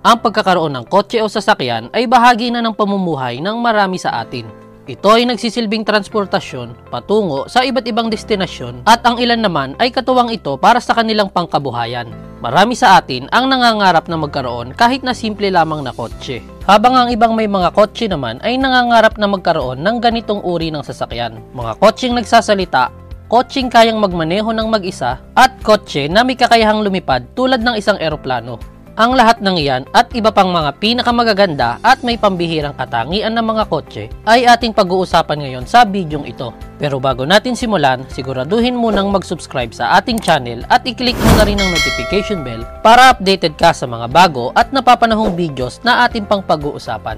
Ang pagkakaroon ng kotse o sasakyan ay bahagi na ng pamumuhay ng marami sa atin. Ito ay nagsisilbing transportasyon patungo sa iba't ibang destinasyon at ang ilan naman ay katuwang ito para sa kanilang pangkabuhayan. Marami sa atin ang nangangarap na magkaroon kahit na simple lamang na kotse. Habang ang ibang may mga kotse naman ay nangangarap na magkaroon ng ganitong uri ng sasakyan. Mga kotseng nagsasalita, kotseng kayang magmaneho ng mag-isa, at kotse na may kakayahang lumipad tulad ng isang eroplano. Ang lahat ng iyan at iba pang mga pinakamagaganda at may pambihirang katangian ng mga kotse ay ating pag-uusapan ngayon sa bidyong ito. Pero bago natin simulan, siguraduhin munang mag-subscribe sa ating channel at i-click mo na rin ang notification bell para updated ka sa mga bago at napapanahong videos na ating pang pag-uusapan.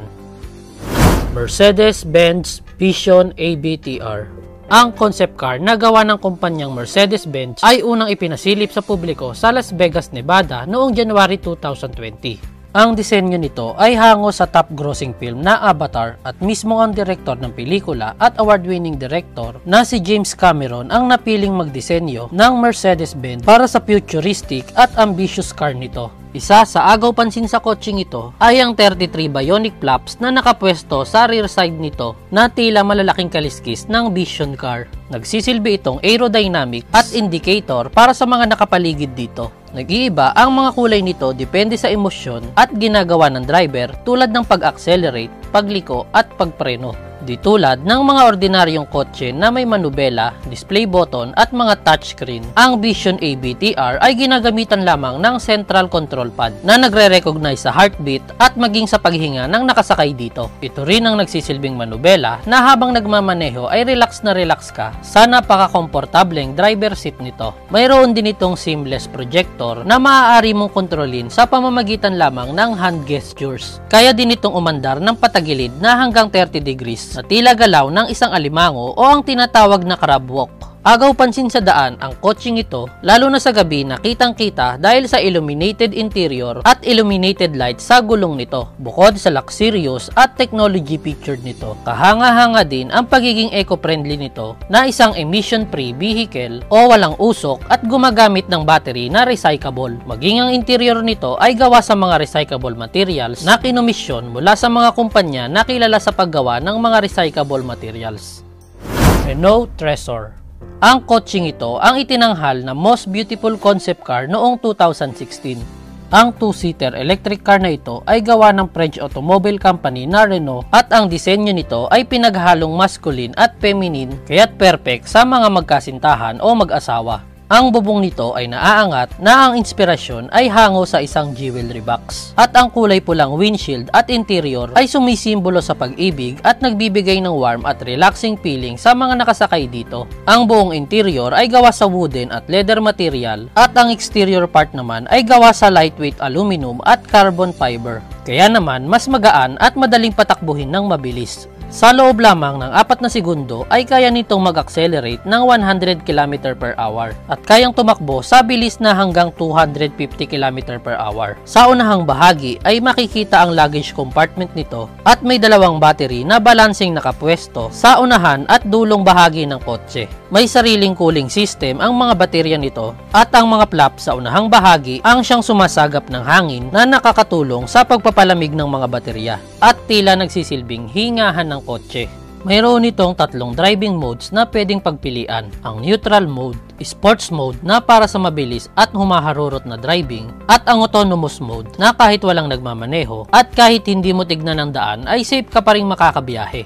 Mercedes-Benz Vision ABTR. Ang concept car na gawa ng kumpanyang Mercedes-Benz ay unang ipinasilip sa publiko sa Las Vegas, Nevada noong January 2020. Ang disenyo nito ay hango sa top-grossing film na Avatar at mismo ang direktor ng pelikula at award-winning director na si James Cameron ang napiling magdisenyo ng Mercedes-Benz para sa futuristic at ambitious car nito. Isa sa agaw pansin sa kotseng ito ay ang 33 bionic flaps na nakapwesto sa rear side nito na tila malalaking kaliskis ng Vision car. Nagsisilbi itong aerodynamic at indicator para sa mga nakapaligid dito. Nag-iiba ang mga kulay nito depende sa emosyon at ginagawa ng driver tulad ng pag-accelerate, pagliko at pagpreno. Di tulad ng mga ordinaryong kotse na may manubela, display button at mga touchscreen, ang Vision ABTR ay ginagamitan lamang ng central control pad na nagre-recognize sa heartbeat at maging sa paghinga ng nakasakay dito. Ito rin ang nagsisilbing manubela na habang nagmamaneho ay relax na relax ka sa napaka-komportableng driver seat nito. Mayroon din itong seamless projector na maaari mong kontrolin sa pamamagitan lamang ng hand gestures. Kaya din itong umandar ng patagilid na hanggang 30 degrees na tila galaw ng isang alimango o ang tinatawag na crab walk. Agaw pansin sa daan ang kotseng ito, lalo na sa gabi na kitang-kita dahil sa illuminated interior at illuminated lights sa gulong nito. Bukod sa luxurious at technology featured nito, kahanga-hanga din ang pagiging eco-friendly nito na isang emission-free vehicle o walang usok at gumagamit ng battery na recyclable. Maging ang interior nito ay gawa sa mga recyclable materials na kinomisyon mula sa mga kumpanya na kilala sa paggawa ng mga recyclable materials. Renault Trezor. Ang kotseng ito ang itinanghal na most beautiful concept car noong 2016. Ang 2-seater electric car na ito ay gawa ng French automobile company na Renault at ang disenyo nito ay pinaghalong masculine at feminine kaya't perfect sa mga magkasintahan o mag-asawa. Ang bubong nito ay naaangat na ang inspirasyon ay hango sa isang jewelry box. At ang kulay pulang windshield at interior ay sumisimbolo sa pag-ibig at nagbibigay ng warm at relaxing feeling sa mga nakasakay dito. Ang buong interior ay gawa sa wooden at leather material at ang exterior part naman ay gawa sa lightweight aluminum at carbon fiber. Kaya naman mas magaan at madaling patakbuhin ng mabilis. Sa loob lamang ng 4 na segundo ay kaya nitong mag-accelerate ng 100 km/h at kayang tumakbo sa bilis na hanggang 250 km/h. Sa unahang bahagi ay makikita ang luggage compartment nito at may dalawang battery na balancing nakapwesto sa unahan at dulong bahagi ng kotse. May sariling cooling system ang mga baterya nito at ang mga flap sa unahang bahagi ang siyang sumasagap ng hangin na nakakatulong sa pagpapalamig ng mga baterya at tila nagsisilbing hingahan ng kotse. Mayroon itong 3 driving modes na pwedeng pagpilian. Ang neutral mode, sports mode na para sa mabilis at humaharurot na driving, at ang autonomous mode na kahit walang nagmamaneho at kahit hindi mo tignan ang daan ay safe ka pa rin makakabiyahe.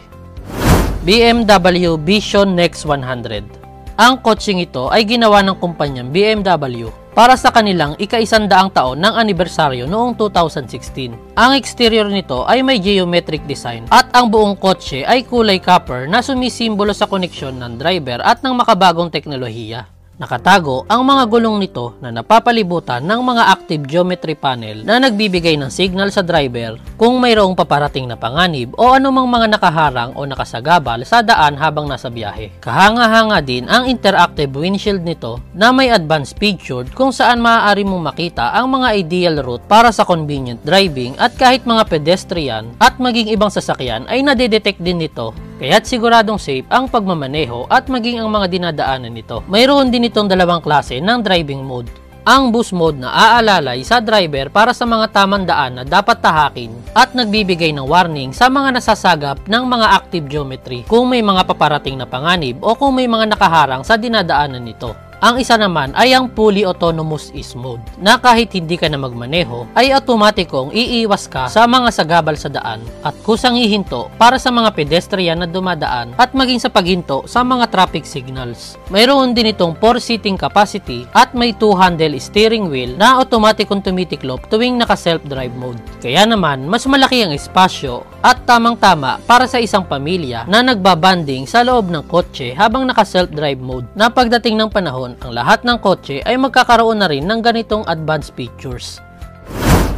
BMW Vision Next 100. Ang kotseng ito ay ginawa ng kumpanyang BMW para sa kanilang ika-100 taon ng anibersaryo noong 2016. Ang exterior nito ay may geometric design at ang buong kotse ay kulay copper na sumisimbolo sa koneksyon ng driver at ng makabagong teknolohiya. Nakatago ang mga gulong nito na napapalibutan ng mga active geometry panel na nagbibigay ng signal sa driver kung mayroong paparating na panganib o anumang mga nakaharang o nakasagabal sa daan habang nasa biyahe. Kahanga-hanga din ang interactive windshield nito na may advanced featured kung saan maaari mong makita ang mga ideal route para sa convenient driving at kahit mga pedestrian at maging ibang sasakyan ay nadedetect din nito. Kaya't siguradong safe ang pagmamaneho at maging ang mga dinadaanan nito. Mayroon din itong dalawang klase ng driving mode. Ang boost mode na aalalay sa driver para sa mga tamang daan na dapat tahakin at nagbibigay ng warning sa mga nasasagap ng mga active geometry kung may mga paparating na panganib o kung may mga nakaharang sa dinadaanan nito. Ang isa naman ay ang fully autonomous ease mode na kahit hindi ka na magmaneho ay automatikong iiwas ka sa mga sagabal sa daan at kusang hihinto para sa mga pedestrian na dumadaan at maging sa paghinto sa mga traffic signals. Mayroon din itong 4-seating capacity at may 2-handle steering wheel na automatikong tumitiklop tuwing naka self-drive mode. Kaya naman mas malaki ang espasyo at tamang-tama para sa isang pamilya na nagbabanding sa loob ng kotse habang naka self-drive mode na pagdating ng panahon ang lahat ng kotse ay magkakaroon na rin ng ganitong advanced features.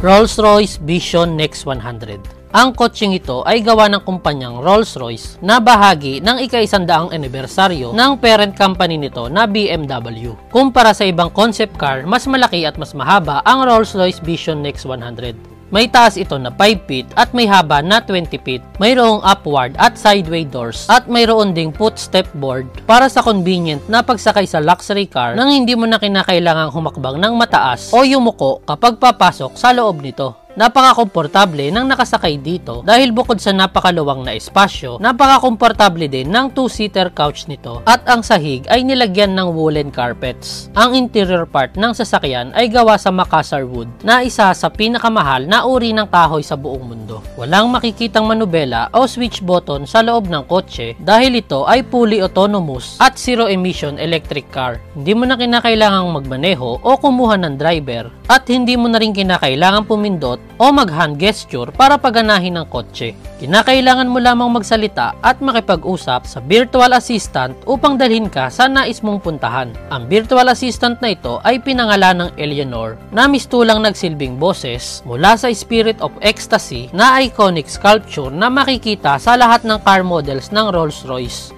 Rolls-Royce Vision Next 100. Ang kotseng ito ay gawa ng kumpanyang Rolls-Royce na bahagi ng ika-100 anibersaryo ng parent company nito na BMW. Kumpara sa ibang concept car, mas malaki at mas mahaba ang Rolls-Royce Vision Next 100. May taas ito na 5 feet at may haba na 20 feet. Mayroong upward at sideway doors at mayroon ding footstep board para sa convenient na pagsakay sa luxury car nang hindi mo na kinakailangang humakbang ng mataas o yumuko kapag papasok sa loob nito. Napaka-komportable ng nakasakay dito dahil bukod sa napakaluwang na espasyo, napaka-komportable din ng 2-seater couch nito at ang sahig ay nilagyan ng woolen carpets. Ang interior part ng sasakyan ay gawa sa Macassar wood na isa sa pinakamahal na uri ng kahoy sa buong mundo. Walang makikitang manubela o switch button sa loob ng kotse dahil ito ay fully autonomous at zero emission electric car. Hindi mo na kinakailangang magmaneho o kumuha ng driver at hindi mo na rin kinakailangang pumindot o mag-hand gesture para paganahin ng kotse. Kinakailangan mo lamang magsalita at makipag-usap sa virtual assistant upang dalhin ka sa nais mong puntahan. Ang virtual assistant na ito ay pinangalan ng Eleanor na mistulang nagsilbing boses mula sa Spirit of Ecstasy na iconic sculpture na makikita sa lahat ng car models ng Rolls-Royce.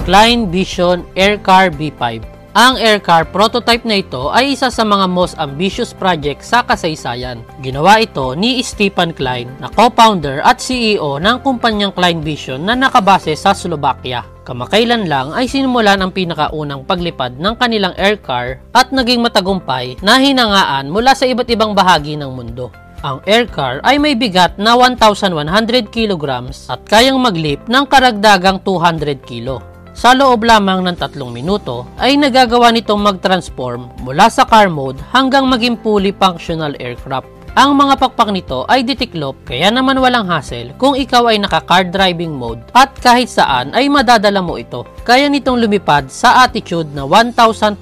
Klein Vision Aircar B5. Ang aircar prototype na ito ay isa sa mga most ambitious project sa kasaysayan. Ginawa ito ni Stephen Klein na co-founder at CEO ng kumpanyang Klein Vision na nakabase sa Slovakia. Kamakailan lang ay sinimulan ang pinakaunang paglipad ng kanilang aircar at naging matagumpay na hinangaan mula sa iba't ibang bahagi ng mundo. Ang aircar ay may bigat na 1,100 kilograms at kayang maglip ng karagdagang 200 kilo. Sa loob lamang ng 3 minuto ay nagagawa nitong mag-transform mula sa car mode hanggang maging fully functional aircraft. Ang mga pakpak nito ay ditiklop kaya naman walang hassle kung ikaw ay naka-car driving mode at kahit saan ay madadala mo ito. Kaya nitong lumipad sa altitude na 1,500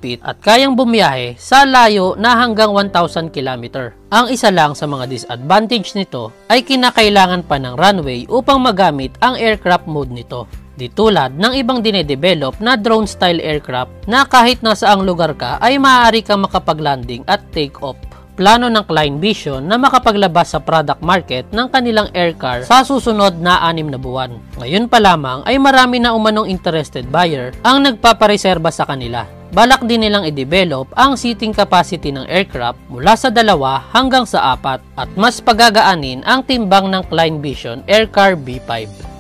feet at kayang bumiyahe sa layo na hanggang 1,000 km. Ang isa lang sa mga disadvantage nito ay kinakailangan pa ng runway upang magamit ang aircraft mode nito. Di tulad ng ibang dinedevelop na drone-style aircraft na kahit nasaang lugar ka ay maaari kang makapag-landing at take-off. Plano ng Klein Vision na makapaglabas sa product market ng kanilang aircar sa susunod na 6 na buwan. Ngayon pa lamang ay marami na umanong interested buyer ang nagpapareserba sa kanila. Balak din nilang i-develop ang seating capacity ng aircraft mula sa 2 hanggang sa 4 at mas pagagaanin ang timbang ng Klein Vision Aircar B5.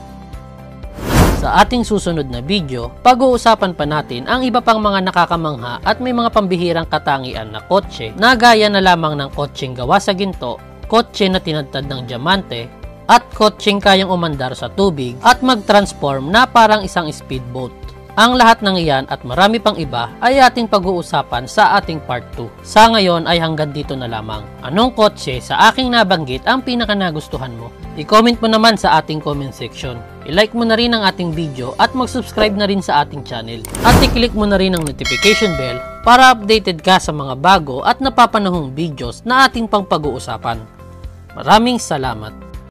Sa ating susunod na video, pag-uusapan pa natin ang iba pang mga nakakamangha at may mga pambihirang katangian na kotse na gaya na lamang ng kotseng gawa sa ginto, kotse na tinadtad ng diamante, at kotseng kayang umandar sa tubig at mag-transform na parang isang speedboat. Ang lahat ng iyan at marami pang iba ay ating pag-uusapan sa ating part 2. Sa ngayon ay hanggang dito na lamang. Anong kotse sa aking nabanggit ang pinaka nagustuhan mo? I-comment mo naman sa ating comment section. I-like mo na rin ang ating video at mag-subscribe na rin sa ating channel. At i-click mo na rin ang notification bell para updated ka sa mga bago at napapanahong videos na ating pang pag-uusapan. Maraming salamat!